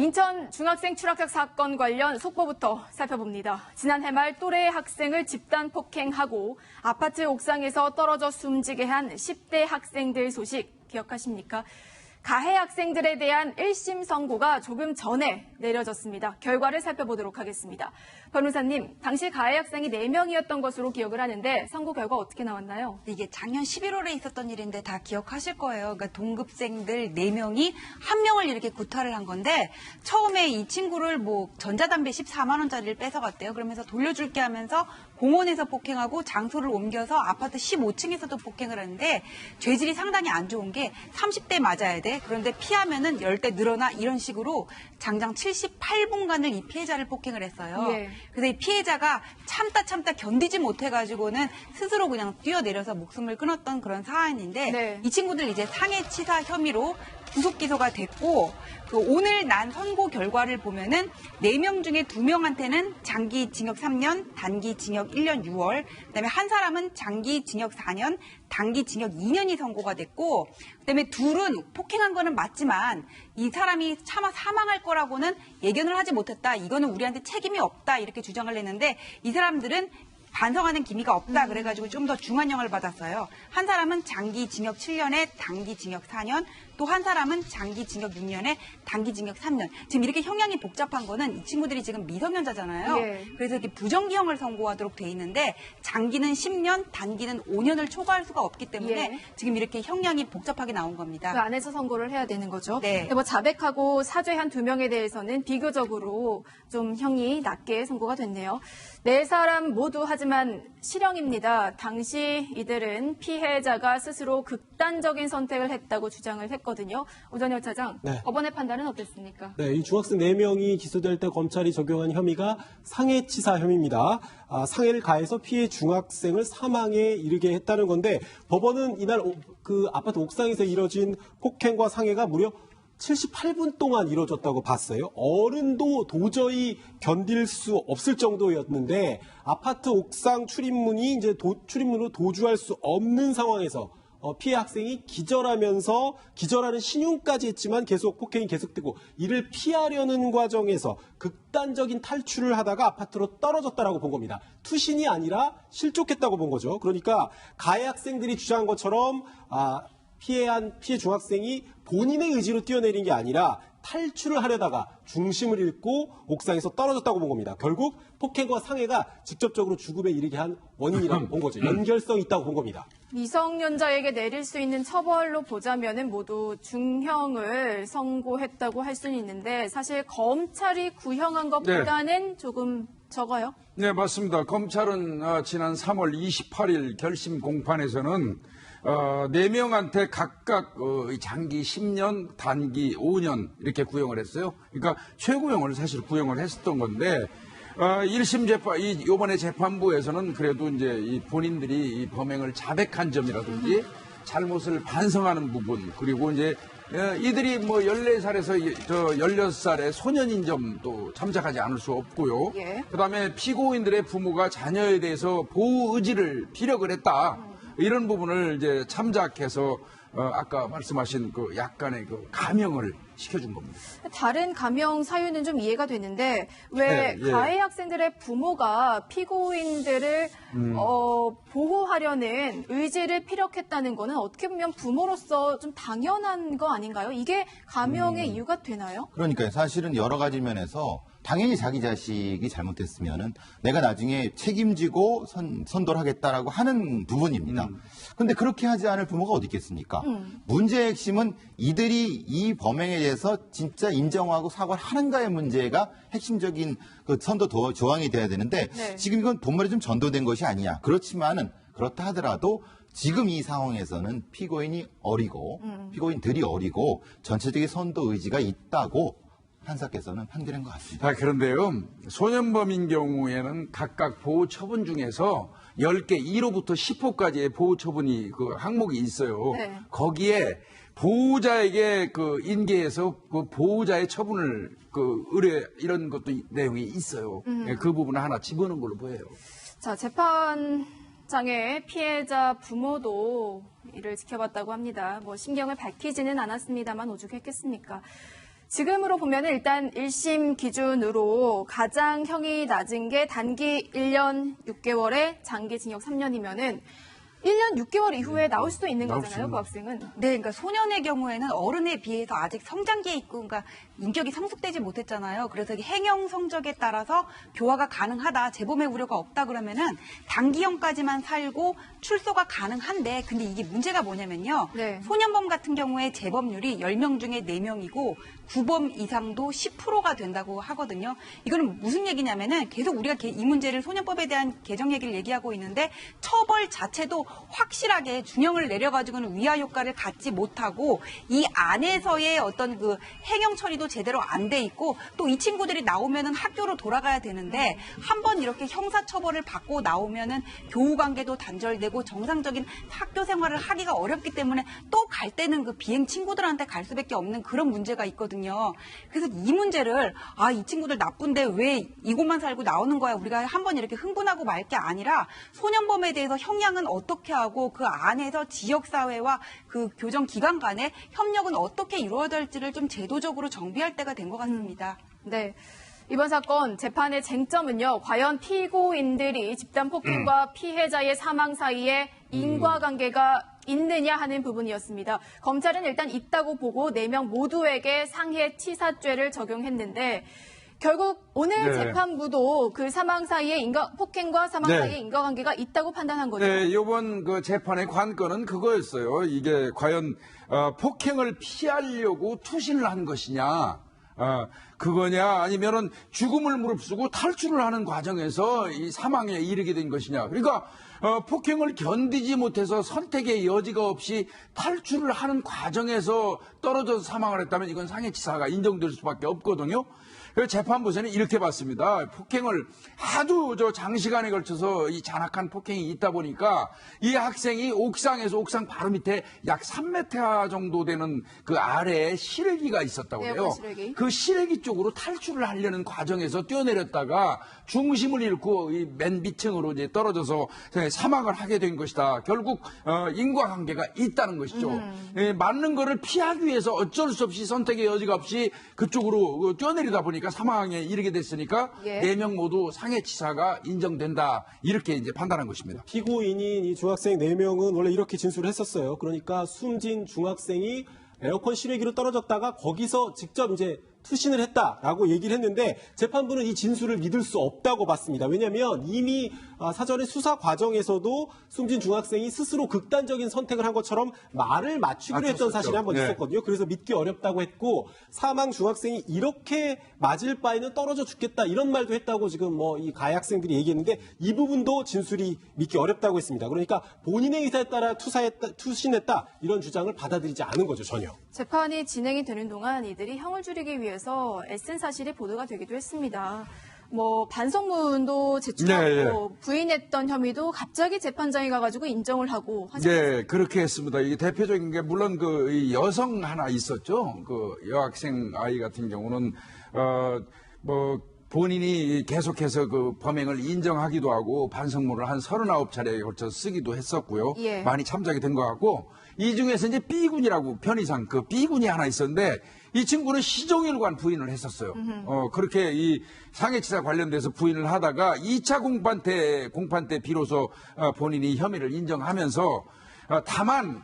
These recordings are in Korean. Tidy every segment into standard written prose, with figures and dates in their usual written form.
인천 중학생 추락사 사건 관련 속보부터 살펴봅니다. 지난해 말 또래 학생을 집단 폭행하고 아파트 옥상에서 떨어져 숨지게 한 10대 학생들 소식 기억하십니까? 가해 학생들에 대한 1심 선고가 조금 전에 내려졌습니다. 결과를 살펴보도록 하겠습니다. 변호사님, 당시 가해 학생이 4명이었던 것으로 기억을 하는데 선고 결과 어떻게 나왔나요? 이게 작년 11월에 있었던 일인데 다 기억하실 거예요. 그러니까 동급생들 4명이 1명을 이렇게 구타를 한 건데 처음에 이 친구를 전자담배 14만 원짜리를 뺏어갔대요. 그러면서 돌려줄게 하면서 공원에서 폭행하고 장소를 옮겨서 아파트 15층에서도 폭행을 하는데 죄질이 상당히 안 좋은 게 30대 맞아야 돼. 그런데 피하면은 10대 늘어나 이런 식으로 장장 78분간을 이 피해자를 폭행을 했어요. 예. 그래서 이 피해자가 참다 견디지 못해가지고는 스스로 그냥 뛰어내려서 목숨을 끊었던 그런 사안인데 네. 이 친구들 이제 상해치사 혐의로 구속 기소가 됐고 오늘 난 선고 결과를 보면은 4명 중에 2명한테는 장기 징역 3년, 단기 징역 1년 6월, 그다음에 한 사람은 장기 징역 4년, 단기 징역 2년이 선고가 됐고, 그다음에 둘은 폭행한 거는 맞지만 이 사람이 차마 사망할 거라고는 예견을 하지 못했다. 이거는 우리한테 책임이 없다. 이렇게 주장을 했는데 이 사람들은 반성하는 기미가 없다. 그래가지고 좀 더 중한형을 받았어요. 한 사람은 장기 징역 7년에 단기 징역 4년, 또 한 사람은 장기 징역 6년에 단기 징역 3년. 지금 이렇게 형량이 복잡한 거는 이 친구들이 지금 미성년자잖아요. 예. 그래서 이렇게 부정기형을 선고하도록 돼 있는데 장기는 10년, 단기는 5년을 초과할 수가 없기 때문에 예. 지금 이렇게 형량이 복잡하게 나온 겁니다. 그 안에서 선고를 해야 되는 거죠. 네. 근데 자백하고 사죄한 2명에 대해서는 비교적으로 좀 형이 낮게 선고가 됐네요. 4사람 모두 하지만 실형입니다. 당시 이들은 피해자가 스스로 극단적인 선택을 했다고 주장을 했거든요. 오전혁 차장, 네. 법원의 판단은 어땠습니까? 네, 이 중학생 4명이 기소될 때 검찰이 적용한 혐의가 상해치사 혐의입니다. 상해를 가해서 피해 중학생을 사망에 이르게 했다는 건데 법원은 이날 그 아파트 옥상에서 이뤄진 폭행과 상해가 무려 78분 동안 이루어졌다고 봤어요. 어른도 도저히 견딜 수 없을 정도였는데 아파트 옥상 출입문이 이제 출입문으로 도주할 수 없는 상황에서 피해 학생이 기절하면서 기절하는 신용까지 했지만 계속 폭행이 계속되고 이를 피하려는 과정에서 극단적인 탈출을 하다가 아파트로 떨어졌다라고 본 겁니다. 투신이 아니라 실족했다고 본 거죠. 그러니까 가해 학생들이 주장한 것처럼 피해 중학생이 본인의 의지로 뛰어내린 게 아니라 탈출을 하려다가 중심을 잃고 옥상에서 떨어졌다고 본 겁니다. 결국 폭행과 상해가 직접적으로 죽음에 이르게 한 원인이라고 본 거죠. 연결성이 있다고 본 겁니다. 미성년자에게 내릴 수 있는 처벌로 보자면은 모두 중형을 선고했다고 할 수는 있는데 사실 검찰이 구형한 것보다는 조금 적어요. 네, 맞습니다. 검찰은 지난 3월 28일 결심 공판에서는 4명한테 각각 장기 10년, 단기 5년 이렇게 구형을 했어요. 그러니까 최고형을 사실 구형을 했었던 건데 1심 재판, 이번에 재판부에서는 그래도 이제 이 본인들이 이 범행을 자백한 점이라든지 잘못을 반성하는 부분, 그리고 이제 이들이 14살에서 16살의 소년인 점도 참작하지 않을 수 없고요. 예. 그다음에 피고인들의 부모가 자녀에 대해서 보호 의지를 피력을 했다. 이런 부분을 이제 참작해서 아까 말씀하신 그 약간의 그 감형을 시켜준 겁니다. 다른 감형 사유는 좀 이해가 되는데 왜 가해 학생들의 부모가 피고인들을 보호하려는 의지를 피력했다는 거는 어떻게 보면 부모로서 좀 당연한 거 아닌가요? 이게 감형의 이유가 되나요? 그러니까요. 사실은 여러 가지 면에서 당연히 자기 자식이 잘못했으면은 내가 나중에 책임지고 선도를 하겠다라고 하는 부분입니다. 그런데 그렇게 하지 않을 부모가 어디 있겠습니까? 문제의 핵심은 이들이 이 범행에 대해서 진짜 인정하고 사과를 하는가의 문제가 핵심적인 그 선도 조항이 돼야 되는데 네. 지금 이건 본말이 좀 전도된 것이 아니냐. 그렇지만은 그렇다 하더라도 지금 이 상황에서는 피고인이 어리고 피고인들이 어리고 전체적인 선도 의지가 있다고 판사께서는 판결한 것 같습니다. 그런데요, 소년범인 경우에는 각각 보호 처분 중에서 10개, 1호부터 10호까지의 보호 처분이 그 항목이 있어요. 네. 거기에 보호자에게 그 인계해서 그 보호자의 처분을 그 의뢰 이런 것도 내용이 있어요. 그 부분을 하나 집어넣은 걸로 보여요. 자, 재판장의 피해자 부모도 이를 지켜봤다고 합니다. 신경을 밝히지는 않았습니다만 오죽했겠습니까? 지금으로 보면 일단 1심 기준으로 가장 형이 낮은 게 단기 1년 6개월에 장기 징역 3년이면은 1년 6개월 이후에 나올 수도 있는 거잖아요, 그 학생은. 네, 그러니까 소년의 경우에는 어른에 비해서 아직 성장기에 있고, 그러니까 인격이 성숙되지 못했잖아요. 그래서 행형 성적에 따라서 교화가 가능하다, 재범의 우려가 없다 그러면은 단기형까지만 살고 출소가 가능한데, 근데 이게 문제가 뭐냐면요. 네. 소년범 같은 경우에 재범률이 10명 중에 4명이고 구범 이상도 10%가 된다고 하거든요. 이거는 무슨 얘기냐면은 계속 우리가 이 문제를 소년법에 대한 개정 얘기를 얘기하고 있는데 처벌 자체도 확실하게 중형을 내려가지고는 위화 효과를 갖지 못하고 이 안에서의 어떤 그 행형 처리도 제대로 안 돼 있고 또 이 친구들이 나오면은 학교로 돌아가야 되는데 한번 이렇게 형사 처벌을 받고 나오면은 교우 관계도 단절되고 정상적인 학교 생활을 하기가 어렵기 때문에 또 갈 때는 그 비행 친구들한테 갈 수밖에 없는 그런 문제가 있거든요. 그래서 이 문제를 이 친구들 나쁜데 왜 이곳만 살고 나오는 거야? 우리가 한번 이렇게 흥분하고 말 게 아니라 소년범에 대해서 형량은 어떻게 하고 그 안에서 지역사회와 그 교정기관 간의 협력은 어떻게 이루어질지를 좀 제도적으로 정비할 때가 된 것 같습니다. 네. 이번 사건 재판의 쟁점은요. 과연 피고인들이 집단 폭행과 피해자의 사망 사이에 인과관계가 있느냐 하는 부분이었습니다. 검찰은 일단 있다고 보고 4명 모두에게 상해치사죄를 적용했는데 결국 오늘 네. 재판부도 그 사망 사이에 폭행과 사망 네. 사이에 인과관계가 있다고 판단한 거죠. 네, 이번 그 재판의 관건은 그거였어요. 이게 과연 폭행을 피하려고 투신을 한 것이냐, 그거냐, 아니면은 죽음을 무릅쓰고 탈출을 하는 과정에서 이 사망에 이르게 된 것이냐. 그러니까 폭행을 견디지 못해서 선택의 여지가 없이 탈출을 하는 과정에서 떨어져서 사망을 했다면 이건 상해치사가 인정될 수밖에 없거든요. 그래서 재판부에서는 이렇게 봤습니다. 폭행을 하도 장시간에 걸쳐서 이 잔악한 폭행이 있다 보니까 이 학생이 옥상에서 옥상 바로 밑에 약 3m 정도 되는 그 아래에 실외기가 있었다고 네, 해요. 실외기. 그 실외기 쪽으로 탈출을 하려는 과정에서 뛰어내렸다가 중심을 잃고 이 맨 밑층으로 이제 떨어져서 사망을 하게 된 것이다. 결국 인과관계가 있다는 것이죠. 예, 맞는 거를 피하기 위해서 어쩔 수 없이 선택의 여지가 없이 그쪽으로 뛰어내리다 보니까 사망에 이르게 됐으니까 예. 4명 모두 상해치사가 인정된다. 이렇게 이제 판단한 것입니다. 피고인인 이 중학생 4명은 원래 이렇게 진술을 했었어요. 그러니까 숨진 중학생이 에어컨 실외기로 떨어졌다가 거기서 직접 이제 투신을 했다라고 얘기를 했는데 재판부는 이 진술을 믿을 수 없다고 봤습니다. 왜냐하면 이미 사전에 수사 과정에서도 숨진 중학생이 스스로 극단적인 선택을 한 것처럼 말을 맞추기로 했던 사실이 한번 네. 있었거든요. 그래서 믿기 어렵다고 했고 사망 중학생이 이렇게 맞을 바에는 떨어져 죽겠다 이런 말도 했다고 지금 이 가해 학생들이 얘기했는데 이 부분도 진술이 믿기 어렵다고 했습니다. 그러니까 본인의 의사에 따라 투신했다 이런 주장을 받아들이지 않은 거죠 전혀. 재판이 진행이 되는 동안 이들이 형을 줄이기 위해서 애쓴 사실이 보도가 되기도 했습니다. 반성문도 제출하고 네, 부인했던 혐의도 갑자기 재판장에 가가지고 인정을 하고 하셨어요. 네, 그렇게 했습니다. 이게 대표적인 게 물론 이 여성 하나 있었죠. 그 여학생 아이 같은 경우는 본인이 계속해서 그 범행을 인정하기도 하고 반성문을 한 39차례에 걸쳐서 쓰기도 했었고요. 예. 많이 참작이 된 것 같고 이 중에서 이제 B군이라고 편의상 그 B군이 하나 있었는데 이 친구는 시종일관 부인을 했었어요. 그렇게 이 상해치사 관련돼서 부인을 하다가 2차 공판 때 비로소 본인이 혐의를 인정하면서 다만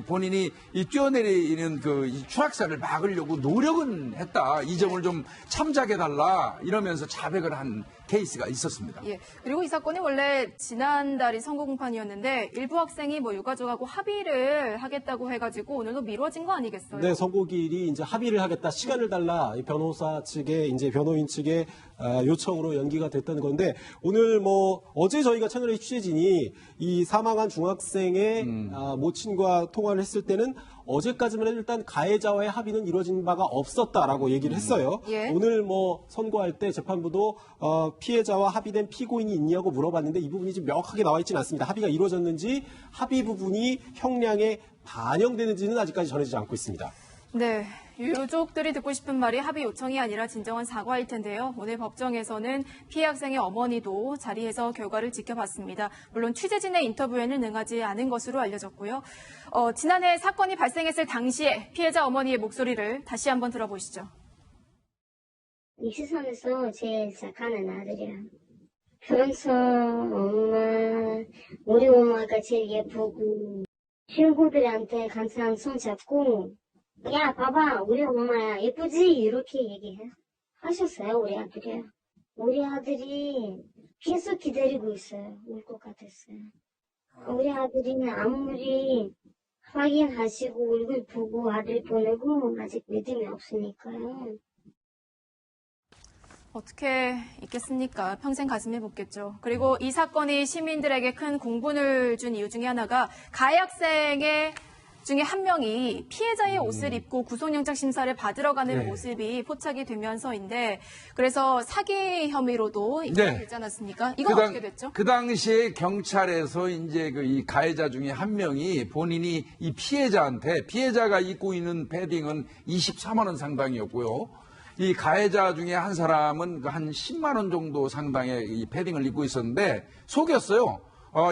본인이 이 뛰어내리는 이 추락사를 막으려고 노력은 했다. 이 점을 좀 참작해달라 이러면서 자백을 한 케이스가 있었습니다. 예. 그리고 이 사건이 원래 지난달이 선고 공판이었는데 일부 학생이 유가족하고 합의를 하겠다고 해가지고 오늘도 미뤄진 거 아니겠어요? 네, 선고일이 이제 합의를 하겠다, 시간을 달라, 이 변호사 측에 이제 변호인 측의 요청으로 연기가 됐다는 건데 오늘 어제 저희가 채널의 취재진이 이 사망한 중학생의 모친과 통화를 했을 때는 어제까지만 해도 일단 가해자와의 합의는 이루어진 바가 없었다라고 얘기를 했어요. 예. 오늘 선고할 때 재판부도 피해자와 합의된 피고인이 있냐고 물어봤는데 이 부분이 지금 명확하게 나와 있지는 않습니다. 합의가 이루어졌는지 합의 부분이 형량에 반영되는지는 아직까지 전해지지 않고 있습니다. 네. 유족들이 듣고 싶은 말이 합의 요청이 아니라 진정한 사과일 텐데요. 오늘 법정에서는 피해 학생의 어머니도 자리에서 결과를 지켜봤습니다. 물론 취재진의 인터뷰에는 응하지 않은 것으로 알려졌고요. 지난해 사건이 발생했을 당시에 피해자 어머니의 목소리를 다시 한번 들어보시죠. 이 세상에서 제일 착한 아들이야. 그래서 엄마, 우리 엄마가 제일 예쁘고, 친구들한테 항상 손 잡고, 야, 봐봐, 우리 엄마 예쁘지? 이렇게 얘기해. 하셨어요, 우리 아들이. 우리 아들이 계속 기다리고 있어요. 울 것 같았어요. 우리 아들이 아무리 확인하시고 얼굴 보고 아들 보내고 아직 믿음이 없으니까요. 어떻게 있겠습니까? 평생 가슴에 묻겠죠. 그리고 이 사건이 시민들에게 큰 공분을 준 이유 중에 하나가 가해 학생의 중에 한 명이 피해자의 옷을 입고 구속영장 심사를 받으러 가는 네. 모습이 포착이 되면서인데 그래서 사기 혐의로도 입건이 되지 않았습니까? 이건 어떻게 됐죠? 그 당시에 경찰에서 이제 이 가해자 중에 한 명이 본인이 이 피해자가 입고 있는 패딩은 23만 원 상당이었고요. 이 가해자 중에 한 사람은 한 10만 원 정도 상당의 이 패딩을 입고 있었는데 속였어요.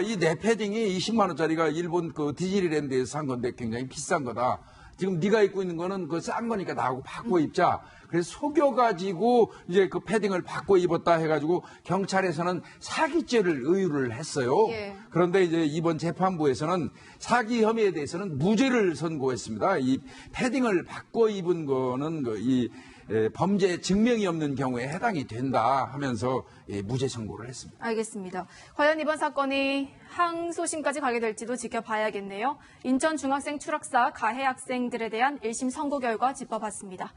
이 내 패딩이 20만 원짜리가 일본 그 디즈니랜드에서 산 건데 굉장히 비싼 거다. 지금 네가 입고 있는 거는 그 싼 거니까 나하고 바꿔 입자. 그래서 속여가지고 이제 그 패딩을 바꿔 입었다 해가지고 경찰에서는 사기죄를 의유를 했어요. 예. 그런데 이제 이번 재판부에서는 사기 혐의에 대해서는 무죄를 선고했습니다. 이 패딩을 바꿔 입은 거는 이 범죄 증명이 없는 경우에 해당이 된다 하면서 무죄 선고를 했습니다. 알겠습니다. 과연 이번 사건이 항소심까지 가게 될지도 지켜봐야겠네요. 인천 중학생 추락사 가해 학생들에 대한 1심 선고 결과 짚어봤습니다.